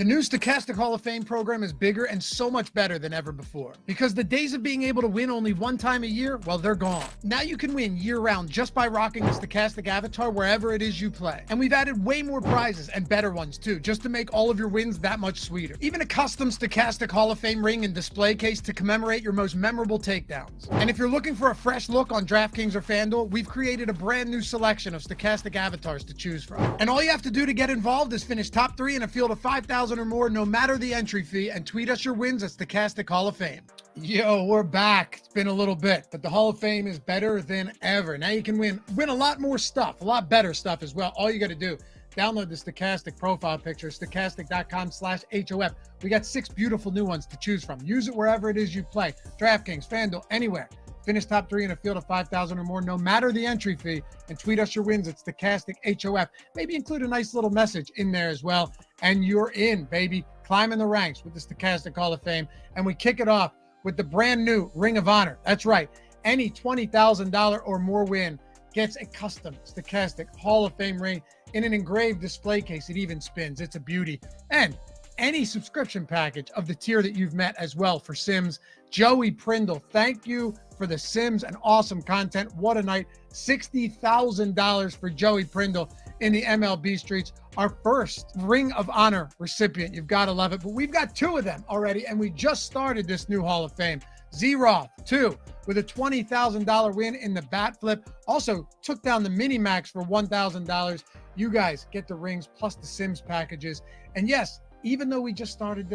The new Stochastic Hall of Fame program is bigger and so much better than ever before. Because the days of being able to win only one time a year, well, they're gone. Now you can win year-round just by rocking the Stochastic avatar wherever it is you play. And we've added way more prizes and better ones too, just to make all of your wins that much sweeter. Even a custom Stochastic Hall of Fame ring and display case to commemorate your most memorable takedowns. And if you're looking for a fresh look on DraftKings or FanDuel, we've created a brand new selection of Stochastic avatars to choose from. And all you have to do to get involved is finish top 3 in a field of 5,000 or more, no matter the entry fee, and tweet us your wins at Stochastic Hall of Fame. Yo, we're back. It's been a little bit, but the Hall of Fame is better than ever. Now you can win a lot more stuff, a lot better stuff as well. All you got to do, download the Stochastic profile picture, stochastic.com/HOF. We got 6 beautiful new ones to choose from. Use it wherever it is you play. DraftKings, FanDuel, anywhere. Finish top 3 in a field of 5,000 or more, no matter the entry fee, and tweet us your wins at Stochastic HOF. Maybe include a nice little message in there as well, and you're in, baby. Climbing the ranks with the Stochastic Hall of Fame, and we kick it off with the brand new Ring of Honor. That's right. Any $20,000 or more win gets a custom Stochastic Hall of Fame ring in an engraved display case. It even spins. It's a beauty. And any subscription package of the tier that you've met as well for Sims. Joey Prindle, thank you for the Sims and awesome content. What a night. $60,000 for Joey Prindle in the MLB streets. Our first Ring of Honor recipient. You've got to love it. But we've got 2 of them already, and we just started this new Hall of Fame. Z-Roth, 2, with a $20,000 win in the bat flip. Also took down the mini max for $1,000. You guys get the rings plus the Sims packages. And yes, even though we just started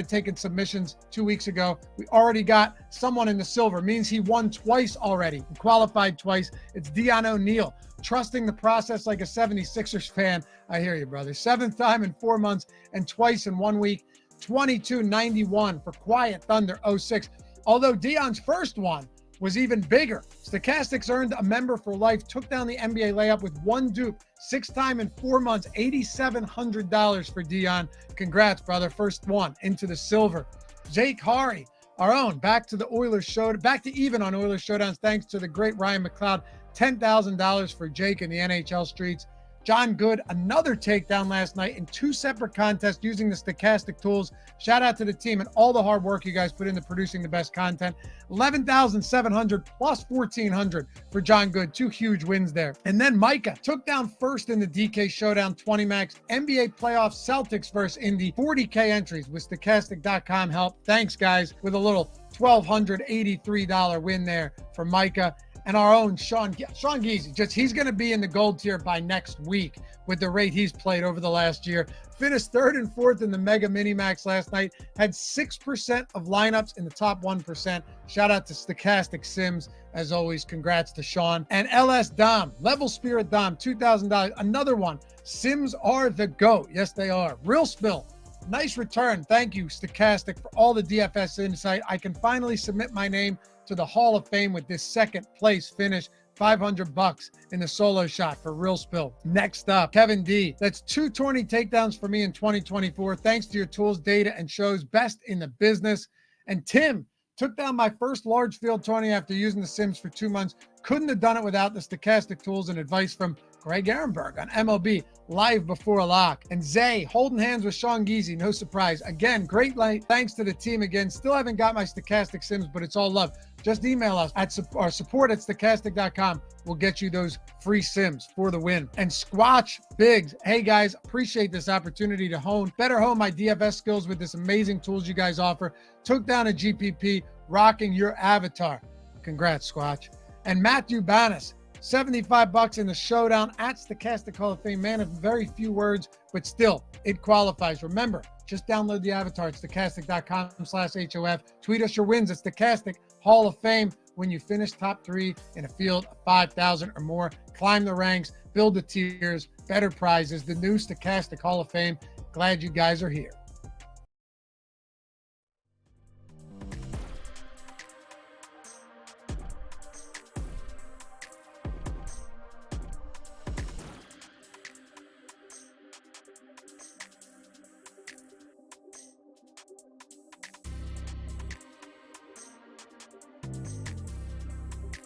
taking submissions 2 weeks ago, we already got someone in the silver. Means he won twice already, he qualified twice. It's Dion O'Neal, trusting the process like a 76ers fan. I hear you, brother. 7th time in 4 months and twice in 1 week. 22.91 for Quiet Thunder 06. Although Dion's first one was even bigger. Stochastics earned a member for life, took down the NBA layup with 1 dupe, 6th time in 4 months, $8,700 for Dion. Congrats, brother. First one into the silver. Jake Hari, our own, back to the Oilers show, back to even on Oilers Showdowns, thanks to the great Ryan McLeod. $10,000 for Jake in the NHL streets. John Good, another takedown last night in 2 separate contests using the Stochastic tools. Shout out to the team and all the hard work you guys put into producing the best content. $11,700 plus $1,400 for John Good. 2 huge wins there. And then Micah took down first in the DK Showdown 20 max. NBA playoffs, Celtics versus Indy. 40K entries with Stochastic.com help. Thanks, guys, with a little $1,283 win there for Micah. And our own Sean Geezy, he's going to be in the gold tier by next week with the rate he's played over the last year. Finished 3rd and 4th in the Mega Minimax last night. Had 6% of lineups in the top 1%. Shout out to Stochastic Sims. As always, congrats to Sean. And LS Dom, Level Spirit Dom, $2,000. Another one. Sims are the GOAT. Yes, they are. Real Spill. Nice return. Thank you, Stochastic, for all the DFS insight. I can finally submit my name to the Hall of Fame with this 2nd place finish. $500 in the solo shot for Real Spill. Next up, Kevin D. That's 2 tourney takedowns for me in 2024. Thanks to your tools, data, and shows. Best in the business. And Tim took down my first large field tourney after using the Sims for 2 months. Couldn't have done it without the Stochastic tools and advice from Greg Ehrenberg on MLB live before a lock. And Zay holding hands with Sean Geezy, no surprise. Again, great night. Thanks to the team again. Still haven't got my Stochastic Sims, but it's all love. Just email us at our support at stochastic.com. We'll get you those free Sims for the win. And Squatch Biggs, hey guys, appreciate this opportunity to better hone my DFS skills with this amazing tools you guys offer. Took down a GPP, rocking your avatar. Congrats, Squatch. And Matthew Banis, $75 in the showdown at Stochastic Hall of Fame. Man of very few words, but still, it qualifies. Remember, just download the avatar at stochastic.com/HOF. Tweet us your wins at Stochastic Hall of Fame when you finish top 3 in a field of 5,000 or more. Climb the ranks, build the tiers, better prizes. The new Stochastic Hall of Fame. Glad you guys are here.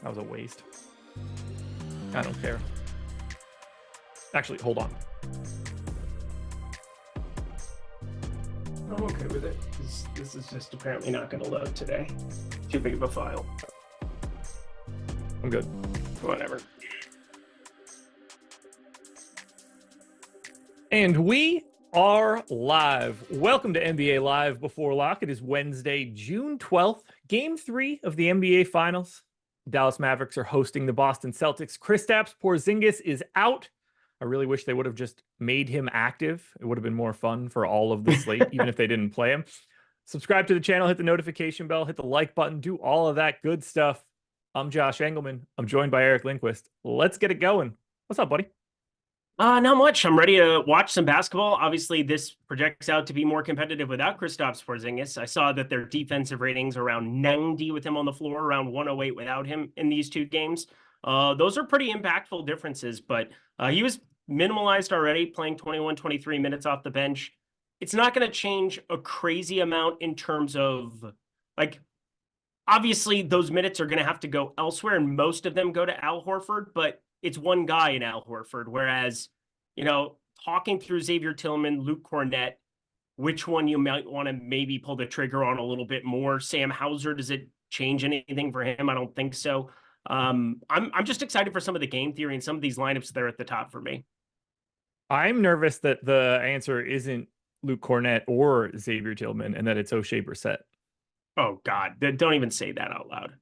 That was a waste. I don't care. Actually, hold on. okay with it. This is just apparently not going to load today. Too big of a file. I'm good. Whatever. And we are live. Welcome to NBA Live Before Lock. It is Wednesday, June 12th, Game 3 of the NBA Finals. Dallas Mavericks are hosting the Boston Celtics. Kristaps Porzingis is out. I really wish they would have just made him active. It would have been more fun for all of the slate, even if they didn't play him. Subscribe to the channel, hit the notification bell, hit the like button, do all of that good stuff. I'm Josh Engleman. I'm joined by Eric Lindquist. Let's get it going. What's up, buddy? Not much. I'm ready to watch some basketball. Obviously, this projects out to be more competitive without Kristaps Porzingis. I saw that their defensive ratings are around 90 with him on the floor, around 108 without him in these two games. Those are pretty impactful differences, but he was minimalized already, playing 21, 23 minutes off the bench. It's not going to change a crazy amount in terms of, like, obviously those minutes are going to have to go elsewhere, and most of them go to Al Horford, but it's one guy in Al Horford. Whereas, talking through Xavier Tillman, Luke Cornett, which one you might want to maybe pull the trigger on a little bit more. Sam Hauser, does it change anything for him? I don't think so. I'm just excited for some of the game theory and some of these lineups that are at the top for me. I'm nervous that the answer isn't Luke Cornett or Xavier Tillman and that it's O'Shea Brissett. Oh, God. Don't even say that out loud.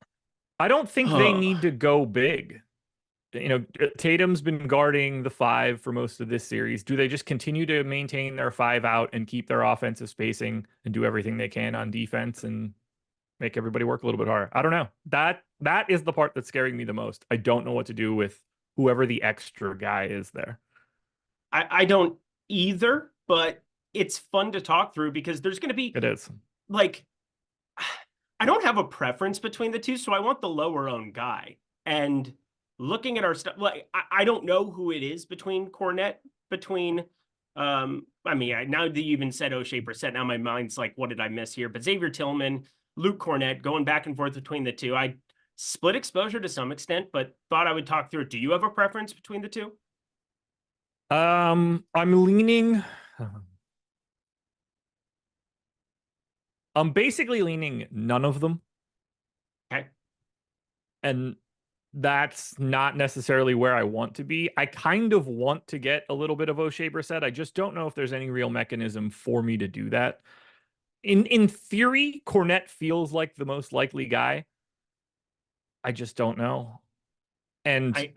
I don't think they need to go big. Tatum's been guarding the 5 for most of this series. Do they just continue to maintain their 5 out and keep their offensive spacing and do everything they can on defense and make everybody work a little bit harder? I don't know. That is the part that's scaring me the most. I don't know what to do with whoever the extra guy is there. I don't either, but it's fun to talk through because there's going to be... It is. Like, I don't have a preference between the two, so I want the lower owned guy. And looking at our stuff, like, I don't know who it is between Cornett, now that you even said O'Shea Brissett, now my mind's like, what did I miss here? But Xavier Tillman, Luke Cornett, going back and forth between the two. I split exposure to some extent, but thought I would talk through it. Do you have a preference between the two? I'm leaning... I'm basically leaning none of them. Okay. And that's not necessarily where I want to be. I kind of want to get a little bit of O'Shea Brissett. I just don't know if there's any real mechanism for me to do that. In theory, Cornett feels like the most likely guy. I just don't know. And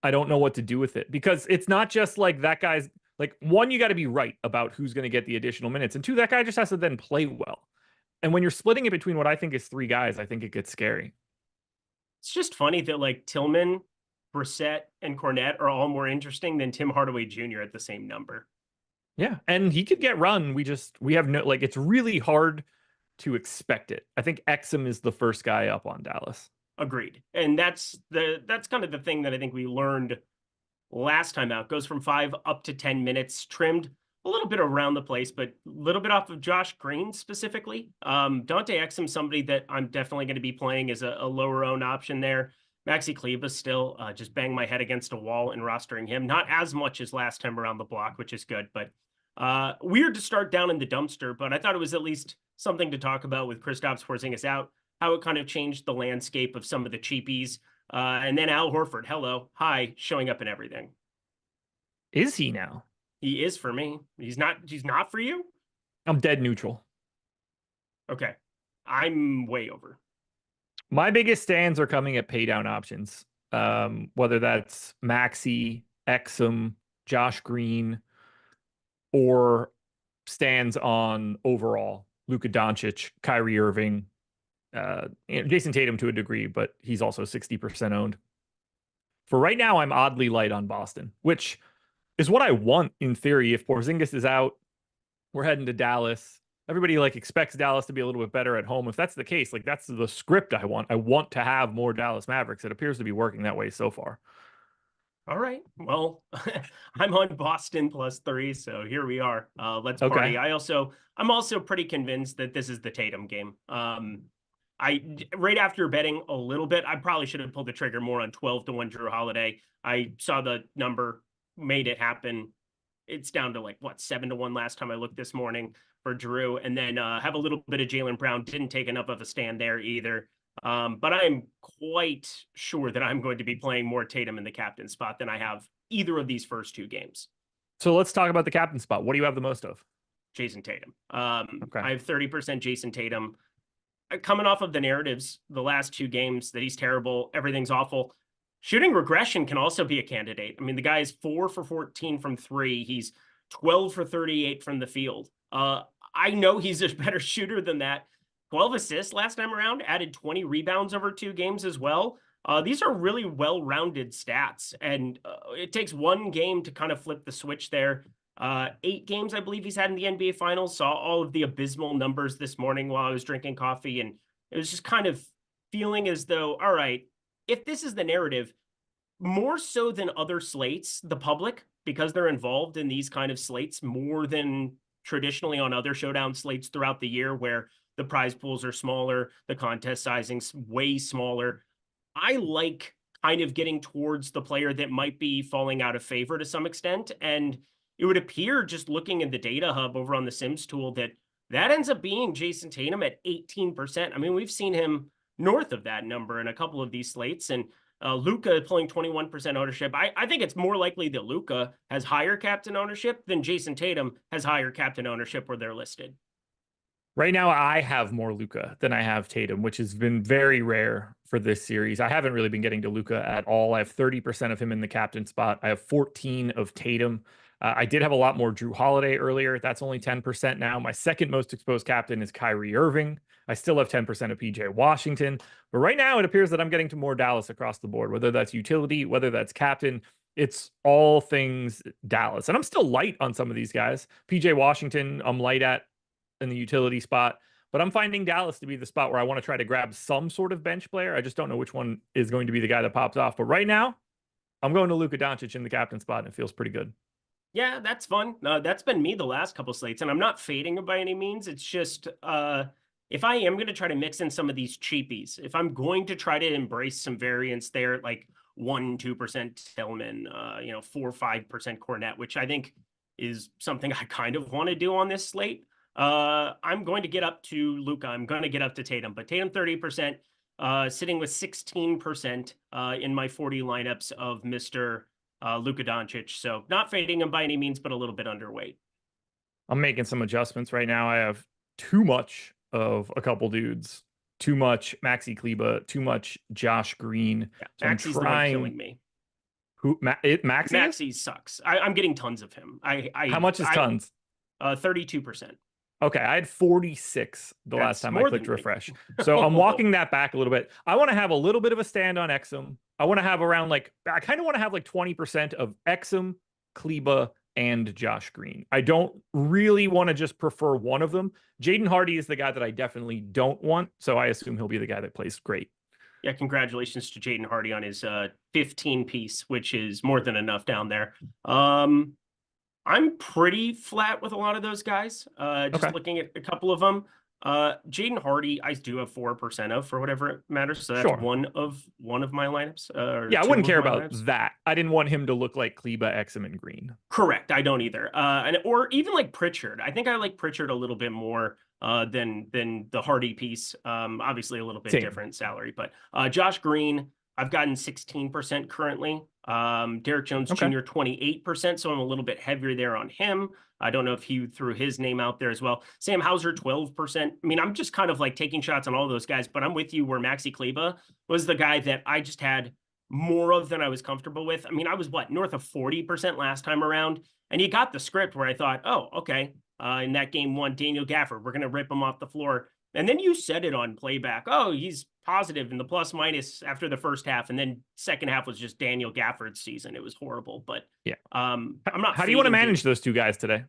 I don't know what to do with it because it's not just like that guy's... Like, one, you got to be right about who's going to get the additional minutes. And two, that guy just has to then play well. And when you're splitting it between what I think is 3 guys, I think it gets scary. It's just funny that, like, Tillman, Brissett, and Cornett are all more interesting than Tim Hardaway Jr. at the same number. Yeah, and he could get run. We have no... Like, it's really hard to expect it. I think Exum is the first guy up on Dallas. Agreed. And that's kind of the thing that I think we learned last time out. Goes from 5 up to 10 minutes, trimmed a little bit around the place, but a little bit off of Josh Green specifically. Dante Exum, somebody that I'm definitely going to be playing as a lower owned option there. Maxi Kleber still just bang my head against a wall in rostering him. Not as much as last time around the block, which is good, but weird to start down in the dumpster, but I thought it was at least something to talk about with Kristaps Porzingis out, how it kind of changed the landscape of some of the cheapies. And then Al Horford, hi, showing up in everything. Is he now? He is for me. He's not for you? I'm dead neutral. Okay. I'm way over. My biggest stands are coming at pay down options. Whether that's Maxi, Exum, Josh Green, or stands on overall Luka Doncic, Kyrie Irving, Jason Tatum to a degree, but he's also 60% owned. For right now, I'm oddly light on Boston, which is what I want in theory. If Porzingis is out, we're heading to Dallas. Everybody expects Dallas to be a little bit better at home. If that's the case, that's the script I want. I want to have more Dallas Mavericks. It appears to be working that way so far. All right. Well, I'm on Boston +3, so here we are. Let's party. I'm also pretty convinced that this is the Tatum game. Right after betting a little bit, I probably should have pulled the trigger more on 12-1 Drew Holiday. I saw the number, made it happen. it's down to like what 7-1 last time I looked this morning for Drew, and then have a little bit of Jaylen Brown. Didn't take enough of a stand there either. But I'm quite sure that I'm going to be playing more Tatum in the captain spot than I have either of these first 2 games. So let's talk about the captain spot. What do you have the most of? Jason Tatum. Okay. I have 30% Jason Tatum. Coming off of the narratives, the last 2 games that he's terrible, everything's awful. Shooting regression can also be a candidate. I mean, the guy is 4 for 14 from 3. He's 12 for 38 from the field. I know he's a better shooter than that. 12 assists last time around, added 20 rebounds over 2 games as well. These are really well-rounded stats, and it takes 1 game to kind of flip the switch there. 8 games, I believe he's had in the NBA Finals. Saw all of the abysmal numbers this morning while I was drinking coffee, and it was just kind of feeling as though, all right, if this is the narrative, more so than other slates, the public, because they're involved in these kind of slates more than traditionally on other showdown slates throughout the year where the prize pools are smaller, the contest sizing's way smaller. I like kind of getting towards the player that might be falling out of favor to some extent. And it would appear, just looking in the data hub over on the Sims tool, that ends up being Jason Tatum at 18%. I mean, we've seen him north of that number in a couple of these slates, and Luka pulling 21% ownership. I think it's more likely that Luka has higher captain ownership than Jason Tatum has higher captain ownership where they're listed. Right now, I have more Luka than I have Tatum, which has been very rare for this series. I haven't really been getting to Luka at all. I have 30% of him in the captain spot. I have 14 of Tatum. I did have a lot more Drew Holiday earlier. That's only 10% now. My second most exposed captain is Kyrie Irving. I still have 10% of PJ Washington. But right now, it appears that I'm getting to more Dallas across the board, whether that's utility, whether that's captain. It's all things Dallas. And I'm still light on some of these guys. PJ Washington, I'm light at in the utility spot. But I'm finding Dallas to be the spot where I want to try to grab some sort of bench player. I just don't know which one is going to be the guy that pops off. But right now, I'm going to Luka Doncic in the captain spot, and it feels pretty good. Yeah, that's fun. That's been me the last couple slates, and I'm not fading it by any means. It's just if I am going to try to mix in some of these cheapies, if I'm going to try to embrace some variance there, like 1-2% Tillman, 4-5% Cornette, which I think is something I kind of want to do on this slate. I'm going to get up to Luka. I'm going to get up to Tatum, but Tatum 30%, sitting with 16% in my 40 lineups of Mr. Luka Doncic. So not fading him by any means, but a little bit underweight. I'm making some adjustments right now. I have too much of a couple dudes, too much Maxi Kleber, too much Josh Green. Yeah, so Maxi's the one killing me. Maxi sucks. I'm getting tons of him. How much is tons? 32%. Okay, I had 46 last time I clicked refresh. So I'm walking that back a little bit. I want to have a little bit of a stand on Exum. I want to have around I kind of want to have 20% of Exum, Kleba, and Josh Green. I don't really want to just prefer one of them. Jaden Hardy is the guy that I definitely don't want, so I assume he'll be the guy that plays great. Yeah, congratulations to Jaden Hardy on his 15 piece, which is more than enough down there. I'm pretty flat with a lot of those guys. Looking at a couple of them. Jaden Hardy, I do have 4% of, for whatever it matters. So that's one of my lineups. I wouldn't care about that. I didn't want him to look like Kleba, Exum, and Green. Correct. I don't either. Or even like Pritchard. I think I like Pritchard a little bit more than the Hardy piece. Obviously a little bit different salary, but Josh Green, I've gotten 16% currently. Derek Jones Jr. 28%, so I'm a little bit heavier there on him. I don't know if he threw his name out there as well. Sam Hauser 12%. I mean, I'm just kind of like taking shots on all those guys, but I'm with you where Maxi Kleber was the guy that I just had more of than I was comfortable with. I mean, I was north of 40% last time around, and he got the script where I thought, oh, okay, in that game one, Daniel Gafford, we're going to rip him off the floor. And then you said it on playback. Oh, he's positive in the plus minus after the first half. And then second half was just Daniel Gafford's season. It was horrible. But yeah, I'm not. How do you want to manage those two guys today?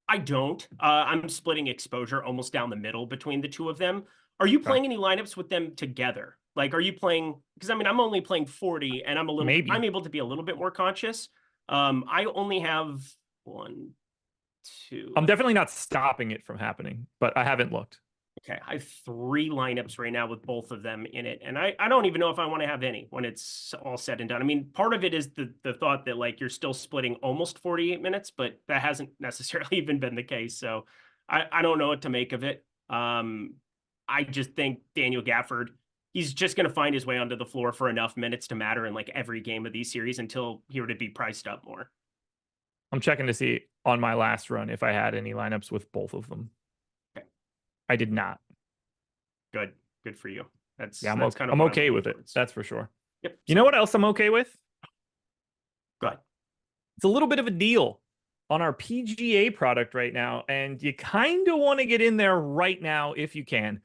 I don't. I'm splitting exposure almost down the middle between the two of them. Are you playing any lineups with them together? Like, are you playing? Because I mean, I'm only playing 40 and I'm able to be a little bit more conscious. I only have 1, 2. I'm definitely not stopping it from happening, but I haven't looked. Okay, I have 3 lineups right now with both of them in it, and I don't even know if I want to have any when it's all said and done. I mean, part of it is the thought that like you're still splitting almost 48 minutes, but that hasn't necessarily even been the case. So I don't know what to make of it. I just think Daniel Gafford, he's just going to find his way onto the floor for enough minutes to matter in like every game of these series until he were to be priced up more. I'm checking to see on my last run if I had any lineups with both of them. Okay. I did not. Good for you. That's I'm kind of I'm what okay leaning with it. towards. That's for sure. Yep. You know what else I'm okay with? Go ahead. It's a little bit of a deal on our PGA product right now, and you kind of want to get in there right now if you can.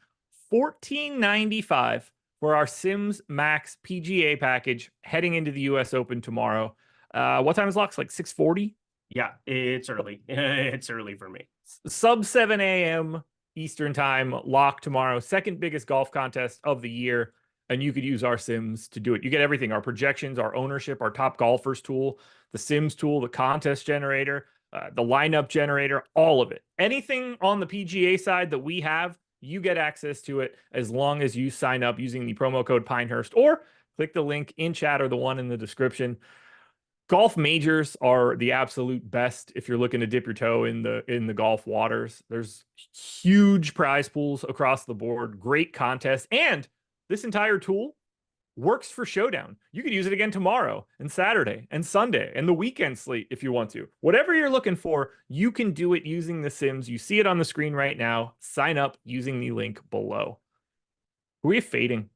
$14.95 for our Sims Max PGA package heading into the US Open tomorrow. What time is locks? Like 6:40? Yeah, it's early. It's early for me. Sub 7 a.m. Eastern time, lock tomorrow. Second biggest golf contest of the year. And you could use our Sims to do it. You get everything, our projections, our ownership, our top golfers tool, the Sims tool, the contest generator, the lineup generator, all of it. Anything on the PGA side that we have, you get access to it as long as you sign up using the promo code Pinehurst or click the link in chat or the one in the description. Golf majors are the absolute best if you're looking to dip your toe in the golf waters. There's huge prize pools across the board, great contests, and this entire tool works for Showdown. You could use it again tomorrow and Saturday and Sunday and the weekend slate if you want to. Whatever you're looking for, you can do it using the Sims. You see it on the screen right now. Sign up using the link below. Who are you fading?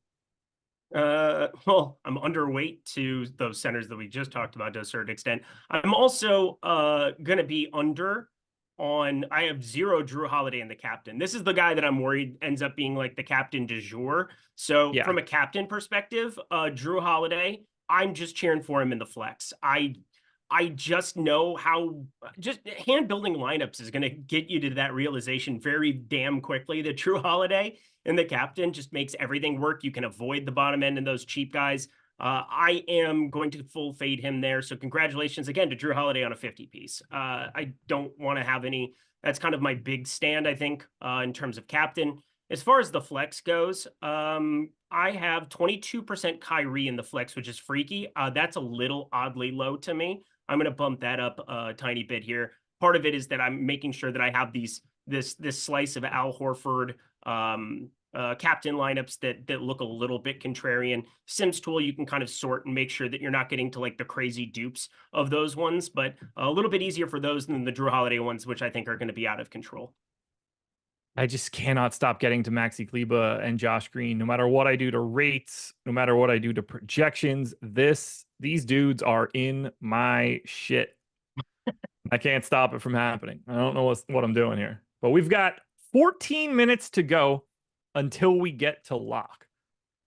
Well, I'm underweight to those centers that we just talked about to a certain extent. I'm also gonna be under on. I have 0 Drew Holiday in the captain. This is the guy that I'm worried ends up being like the captain du jour. So Yeah. from a captain perspective, Drew Holiday, I'm just cheering for him in the flex. I just know how just hand building lineups is going to get you to that realization very damn quickly that Drew Holiday and the captain just makes everything work. You can avoid the bottom end and those cheap guys. I am going to full fade him there. So congratulations again to Drew Holiday on a 50 piece. I don't want to have any. That's kind of my big stand, I think, in terms of captain. As far as the flex goes, I have 22% Kyrie in the flex, which is freaky. That's a little oddly low to me. I'm going to bump that up a tiny bit here. Part of it is that I'm making sure that I have this slice of Al Horford captain lineups that look a little bit contrarian. Sims tool, you can kind of sort and make sure that you're not getting to like the crazy dupes of those ones, but a little bit easier for those than the Drew Holiday ones, which I think are going to be out of control. I just cannot stop getting to Maxi Kleba and Josh Green. No matter what I do to rates, no matter what I do to projections, these dudes are in my shit. I can't stop it from happening. I don't know what I'm doing here. But we've got 14 minutes to go until we get to lock.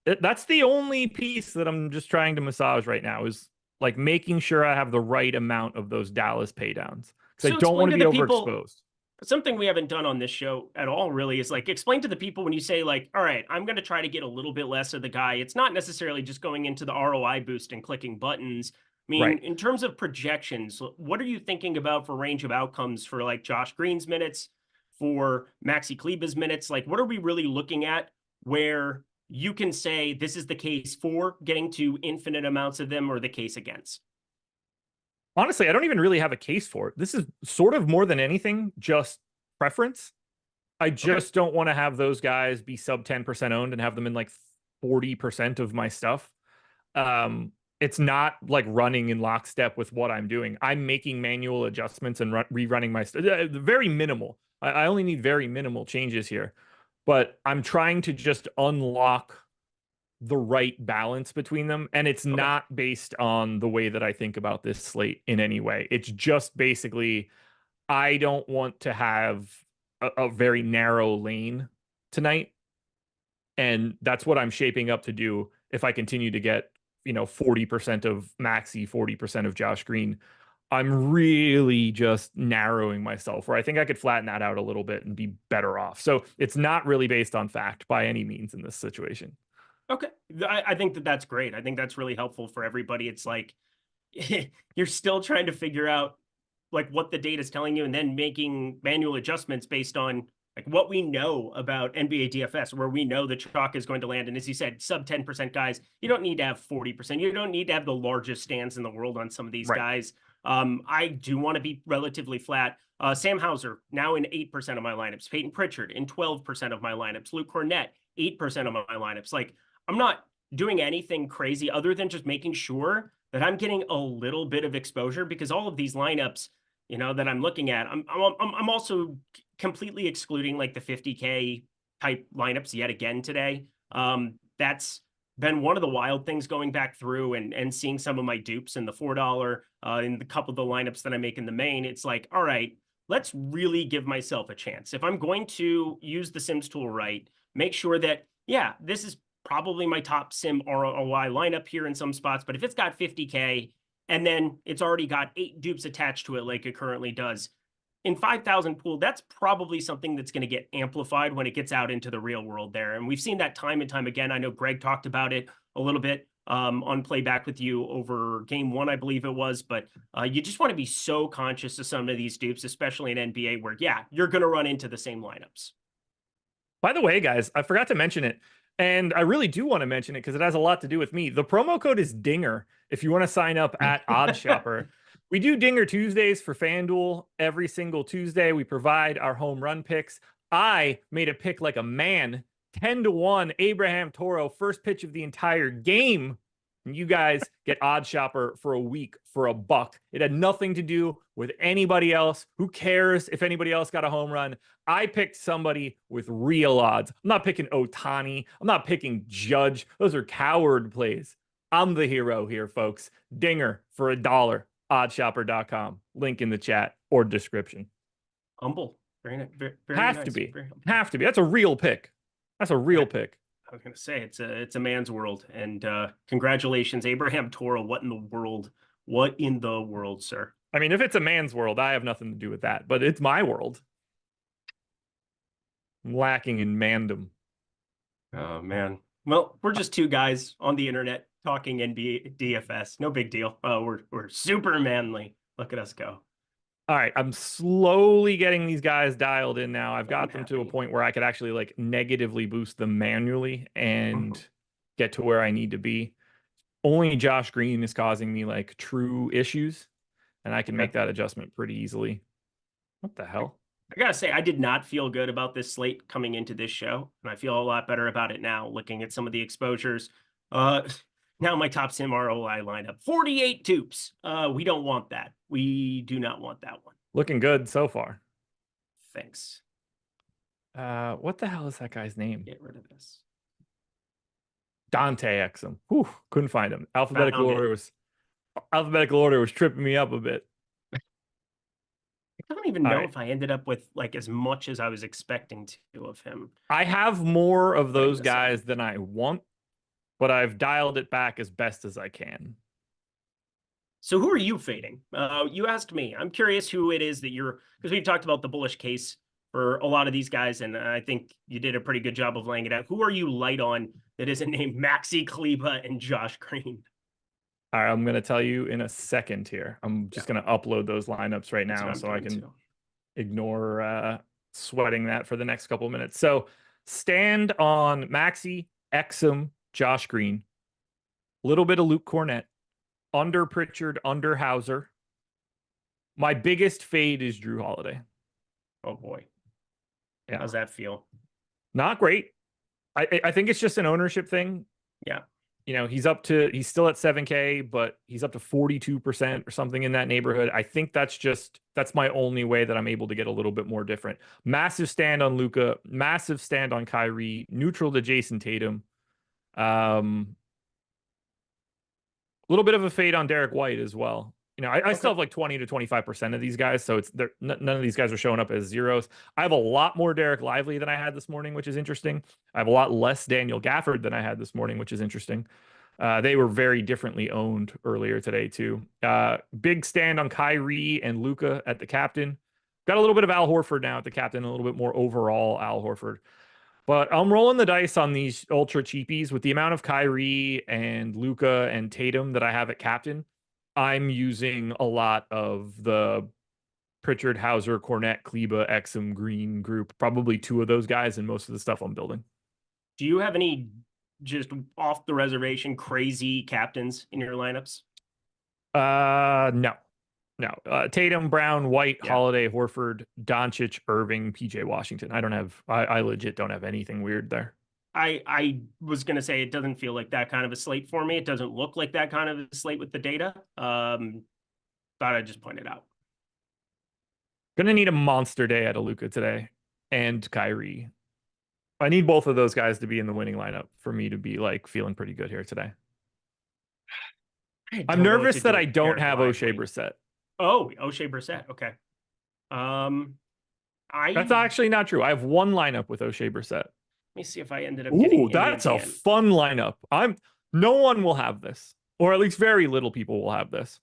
That's the only piece that I'm just trying to massage right now is like making sure I have the right amount of those Dallas paydowns. Because I don't want to be overexposed. Something we haven't done on this show at all really is like explain to the people when you say like, all right, I'm going to try to get a little bit less of the guy. It's not necessarily just going into the ROI boost and clicking buttons. I mean, Right. In terms of projections, what are you thinking about for range of outcomes for like Josh Green's minutes, for Maxi Kleba's minutes? Like, what are we really looking at where you can say this is the case for getting to infinite amounts of them or the case against? Honestly, I don't even really have a case for it. This is sort of more than anything, just preference. I just don't want to have those guys be sub 10% owned and have them in like 40% of my stuff. It's not like running in lockstep with what I'm doing. I'm making manual adjustments and rerunning my stuff. Very minimal. I only need very minimal changes here, but I'm trying to just unlock the right balance between them. And it's not based on the way that I think about this slate in any way. It's just basically, I don't want to have a very narrow lane tonight. And that's what I'm shaping up to do if I continue to get, 40% of Maxi, 40% of Josh Green. I'm really just narrowing myself where I think I could flatten that out a little bit and be better off. So it's not really based on fact by any means in this situation. Okay. I think that's great. I think that's really helpful for everybody. It's like you're still trying to figure out like what the data is telling you and then making manual adjustments based on, like what we know about NBA DFS, where we know the chalk is going to land. And as you said, sub 10% guys, you don't need to have 40%. You don't need to have the largest stands in the world on some of these guys. I do want to be relatively flat. Sam Hauser, now in 8% of my lineups. Peyton Pritchard in 12% of my lineups. Luke Cornett, 8% of my lineups. Like, I'm not doing anything crazy other than just making sure that I'm getting a little bit of exposure, because all of these lineups, you know, that I'm looking at, I'm also completely excluding like the 50K type lineups yet again today. That's been one of the wild things going back through and seeing some of my dupes in the $4 in the couple of the lineups that I make in the main. It's like, all right, let's really give myself a chance. If I'm going to use the Sims tool right, make sure that, yeah, this is probably my top sim ROI lineup here in some spots, but if it's got 50K and then it's already got 8 dupes attached to it like it currently does, in 5,000 pool, that's probably something that's going to get amplified when it gets out into the real world there. And we've seen that time and time again. I know Greg talked about it a little bit on Playback with You over game 1, I believe it was. But you just want to be so conscious of some of these dupes, especially in NBA, where, yeah, you're going to run into the same lineups. By the way, guys, I forgot to mention it. And I really do want to mention it because it has a lot to do with me. The promo code is DINGER if you want to sign up at OddsShopper. We do Dinger Tuesdays for FanDuel every single Tuesday. We provide our home run picks. I made a pick like a man, 10-1, Abraham Toro, first pitch of the entire game. And you guys get OddsShopper for a week for $1. It had nothing to do with anybody else. Who cares if anybody else got a home run? I picked somebody with real odds. I'm not picking Ohtani. I'm not picking Judge. Those are coward plays. I'm the hero here, folks. Dinger for $1. Oddshopper.com. Link in the chat or description. Humble. Very, very Have nice. to be. Have to be. That's a real pick. That's a real pick. I was going to say it's a man's world, and congratulations, Abraham Toro. What in the world? What in the world, sir? I mean, if it's a man's world, I have nothing to do with that, but it's my world. I'm lacking in mandom. Oh man. Well, we're just two guys on the internet talking NBA DFS. No big deal. We're super manly. Look at us go. All right, I'm slowly getting these guys dialed in now. I've got them to a point where I could actually like negatively boost them manually and get to where I need to be. Only Josh Green is causing me like true issues, and I can make that adjustment pretty easily. What the hell? I gotta say, I did not feel good about this slate coming into this show, and I feel a lot better about it now, looking at some of the exposures. Now my top sim ROI lineup, 48 dupes. We don't want that. We do not want that one. Looking good so far. Thanks. What the hell is that guy's name? Get rid of this. Dante Exum. Whew, couldn't find him. Alphabetical order was tripping me up a bit. I don't even know if I ended up with like as much as I was expecting to of him. I have more of those guys than I want, but I've dialed it back as best as I can. So who are you fading? You asked me. I'm curious who it is that you're, because we've talked about the bullish case for a lot of these guys, and I think you did a pretty good job of laying it out. Who are you light on that isn't named Maxi Kleber and Josh Green? All right, I'm going to tell you in a second here. I'm just going to upload those lineups right now so I can ignore sweating that for the next couple of minutes. So stand on Maxi, Exum, Josh Green, a little bit of Luke Cornett, under Pritchard, under Hauser. My biggest fade is Drew Holiday. Oh boy. Yeah. How's that feel? Not great. I think it's just an ownership thing. Yeah. You know, he's still at 7K, but he's up to 42% or something in that neighborhood. I think that's my only way that I'm able to get a little bit more different. Massive stand on Luka, massive stand on Kyrie, neutral to Jason Tatum. A little bit of a fade on Derek White as well. You know, I still have like 20 to 25% of these guys, so none of these guys are showing up as zeros. I have a lot more Derek Lively than I had this morning, which is interesting. I have a lot less Daniel Gafford than I had this morning, which is interesting. They were very differently owned earlier today too. Big stand on Kyrie and Luka at the captain. Got a little bit of Al Horford now at the captain, a little bit more overall Al Horford. But I'm rolling the dice on these ultra cheapies with the amount of Kyrie and Luka and Tatum that I have at captain. I'm using a lot of the Pritchard, Hauser, Cornette, Kleba, Exum, Green group. Probably 2 of those guys and most of the stuff I'm building. Do you have any just off the reservation crazy captains in your lineups? No. Tatum, Brown, White, Yeah. Holiday, Horford, Doncic, Irving, PJ Washington. I legit don't have anything weird there. I was gonna say it doesn't feel like that kind of a slate for me. It doesn't look like that kind of a slate with the data. Thought I'd just point it out. Gonna need a monster day out of Luka today and Kyrie. I need both of those guys to be in the winning lineup for me to be like feeling pretty good here today. I'm nervous that I don't have O'Shea Brissett. Oh, O'Shea Brissett. Okay. That's actually not true. I have one lineup with O'Shea Brissett. Let me see if I ended up getting. Ooh, that's a fun lineup. No one will have this, or at least very little people will have this.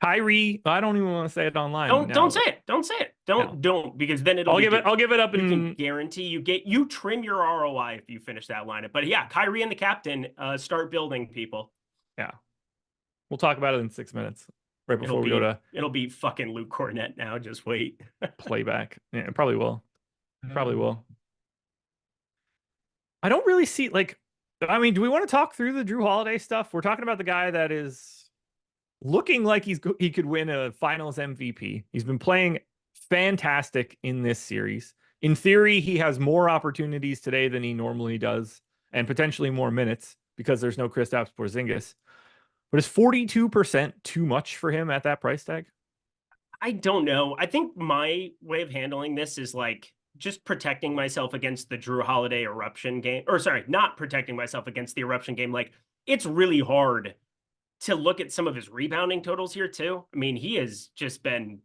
Kyrie, I don't even want to say it online. Don't say it. Don't say it. Don't because then I'll give it up and in guarantee you trim your ROI if you finish that lineup. But yeah, Kyrie and the captain, start building people. Yeah. We'll talk about it in 6 minutes. Right before we go to it'll be fucking Luke Cornette now. Just wait. playback. Yeah, it probably will. Probably will. I don't really see do we want to talk through the Drew Holiday stuff? We're talking about the guy that is looking like he could win a finals MVP. He's been playing fantastic in this series. In theory, he has more opportunities today than he normally does, and potentially more minutes because there's no Kristaps Porzingis. But is 42% too much for him at that price tag? I don't know. I think my way of handling this is like just protecting myself against the Drew Holiday eruption game. Or sorry, not protecting myself against the eruption game. Like, it's really hard to look at some of his rebounding totals here too. I mean, he has just been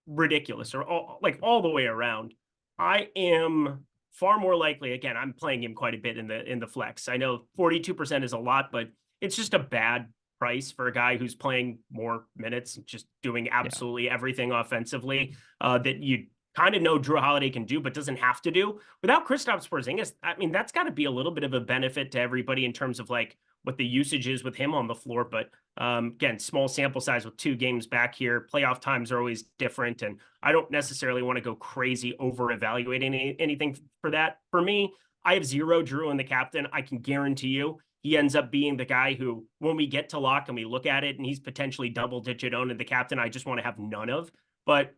ridiculous or all the way around. I am far more likely, again, I'm playing him quite a bit in the flex. I know 42% is a lot, but it's just a bad price for a guy who's playing more minutes, just doing absolutely everything offensively that you kind of know Drew Holiday can do, but doesn't have to do. Without Kristaps Porzingis, I mean, that's got to be a little bit of a benefit to everybody in terms of like what the usage is with him on the floor. But again, small sample size with 2 games back here. Playoff times are always different, and I don't necessarily want to go crazy over evaluating anything for that. For me, I have 0 Drew in the captain. I can guarantee you he ends up being the guy who, when we get to lock and we look at it and he's potentially double-digit owned in the captain, I just want to have none of. But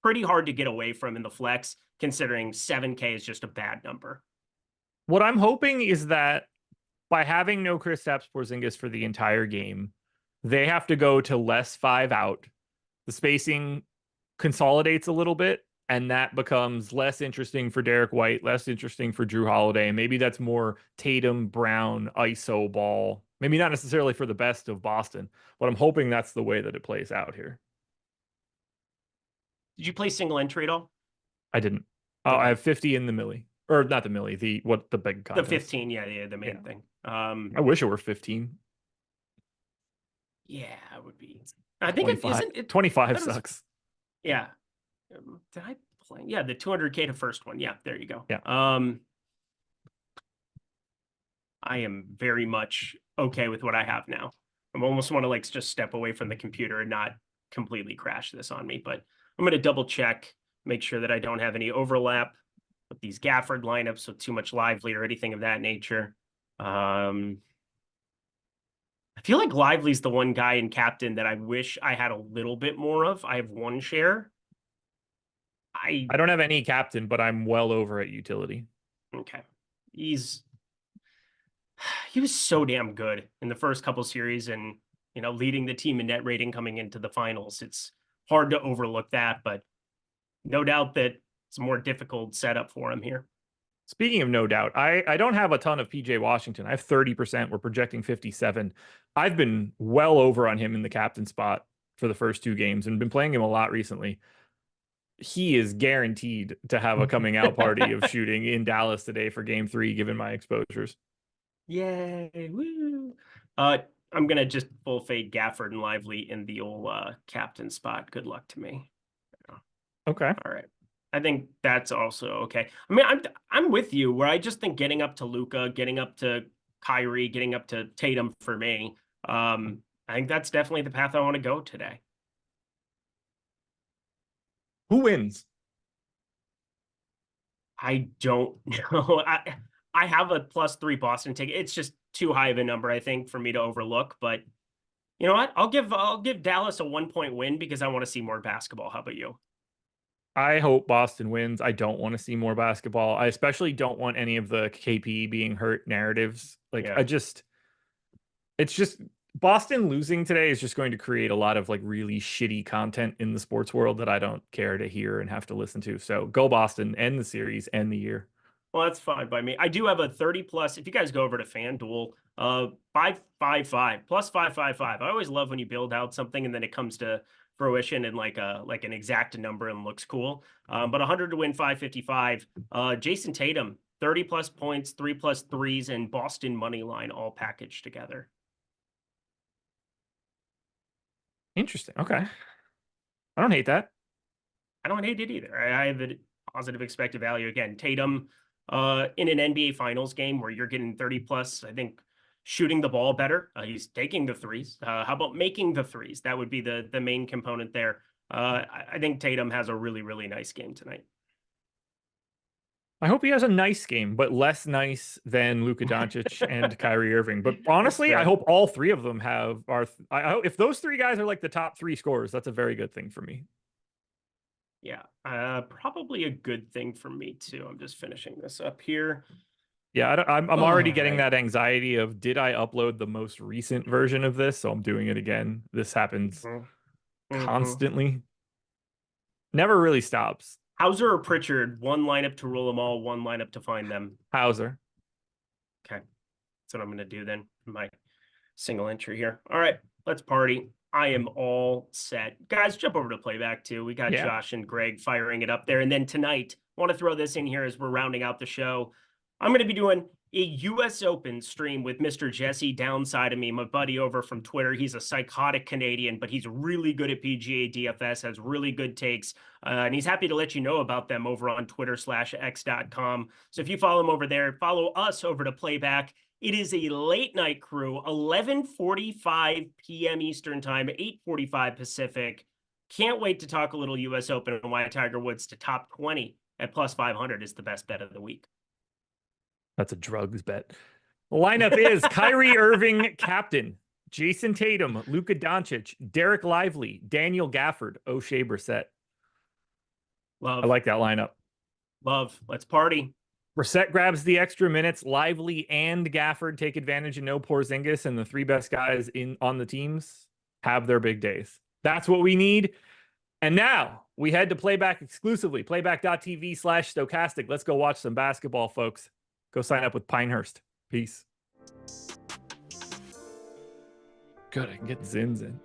pretty hard to get away from in the flex, considering 7K is just a bad number. What I'm hoping is that by having no Kristaps Porzingis for the entire game, they have to go to less 5 out. The spacing consolidates a little bit, and that becomes less interesting for Derek White, less interesting for Drew Holiday. And maybe that's more Tatum, Brown, ISO ball. Maybe not necessarily for the best of Boston, but I'm hoping that's the way that it plays out here. Did you play single entry at all? I didn't. Oh, I have 50 in the millie. Or not the millie, the big contest. The 15, the main thing. I wish it were 15. Yeah, it would be. I think 25 sucks. Yeah. Did I play? Yeah, the 200K to first one. Yeah, there you go. Yeah. I am very much okay with what I have now. I almost want to like just step away from the computer and not completely crash this on me, but I'm going to double check, make sure that I don't have any overlap with these Gafford lineups, so too much Lively or anything of that nature. I feel like Lively's the one guy in captain that I wish I had a little bit more of. I have 1 share. I don't have any captain, but I'm well over at utility. Okay. He was so damn good in the first couple series and, leading the team in net rating coming into the finals. It's hard to overlook that, but no doubt that it's a more difficult setup for him here. Speaking of no doubt, I don't have a ton of PJ Washington. I have 30%. We're projecting 57. I've been well over on him in the captain spot for the first 2 games and been playing him a lot recently. He is guaranteed to have a coming out party of shooting in Dallas today for game 3, given my exposures. Yay. Woo. I'm going to just full fade Gafford and Lively in the old captain spot. Good luck to me. Okay. All right. I think that's also okay. I mean, I'm with you where I just think getting up to Luka, getting up to Kyrie, getting up to Tatum for me, I think that's definitely the path I want to go today. Who wins? I don't know. I have a +3 Boston ticket. It's just too high of a number, I think, for me to overlook. But you know what? I'll give Dallas a 1-point win because I want to see more basketball. How about you? I hope Boston wins. I don't want to see more basketball. I especially don't want any of the KP being hurt narratives. Like, Yeah. it's just Boston losing today is just going to create a lot of like really shitty content in the sports world that I don't care to hear and have to listen to. So go Boston, end the series, end the year. Well, that's fine by me. I do have a 30+. If you guys go over to FanDuel, 555 plus 555. I always love when you build out something and then it comes to fruition and like an exact number and looks cool. But 100 to win 555. Jason Tatum, 30+ points, 3+ threes, and Boston money line all packaged together. Interesting. Okay. I don't hate that. I don't hate it either. I have a positive expected value. Again, Tatum in an NBA Finals game where you're getting 30+, I think shooting the ball better. He's taking the threes. How about making the threes? That would be the main component there. I think Tatum has a really, really nice game tonight. I hope he has a nice game, but less nice than Luka Doncic and Kyrie Irving. But honestly, I hope all three of them have I hope if those three guys are like the top 3 scorers, that's a very good thing for me. Yeah, probably a good thing for me too. I'm just finishing this up here. Yeah, I'm already getting that anxiety of, did I upload the most recent version of this? So I'm doing it again. This happens constantly. Never really stops. Hauser or Pritchard? One lineup to rule them all, one lineup to find them. Hauser. Okay, that's what I'm going to do then. My single entry here. All right, let's party. I am all set. Guys, jump over to playback too. We got Josh and Greg firing it up there. And then tonight, I want to throw this in here as we're rounding out the show. I'm going to be doing a U.S. Open stream with Mr. Jesse Downside of me, my buddy over from Twitter. He's a psychotic Canadian, but he's really good at PGA DFS, has really good takes, and he's happy to let you know about them over on Twitter/X.com. So if you follow him over there, follow us over to Playback. It is a late night crew, 11:45 p.m. Eastern time, 8:45 Pacific. Can't wait to talk a little U.S. Open and why Tiger Woods to top 20 at +500 is the best bet of the week. That's a drugs bet. The lineup is Kyrie Irving, captain, Jason Tatum, Luka Doncic, Derek Lively, Daniel Gafford, O'Shea Brissett. Love. I like that lineup. Love. Let's party. Brissett grabs the extra minutes. Lively and Gafford take advantage of no Porzingis, and the 3 best guys on the teams have their big days. That's what we need. And now we head to Playback exclusively, playback.tv/Stochastic. Let's go watch some basketball, folks. Go sign up with Pinehurst. Peace. Good, I can get Zins in.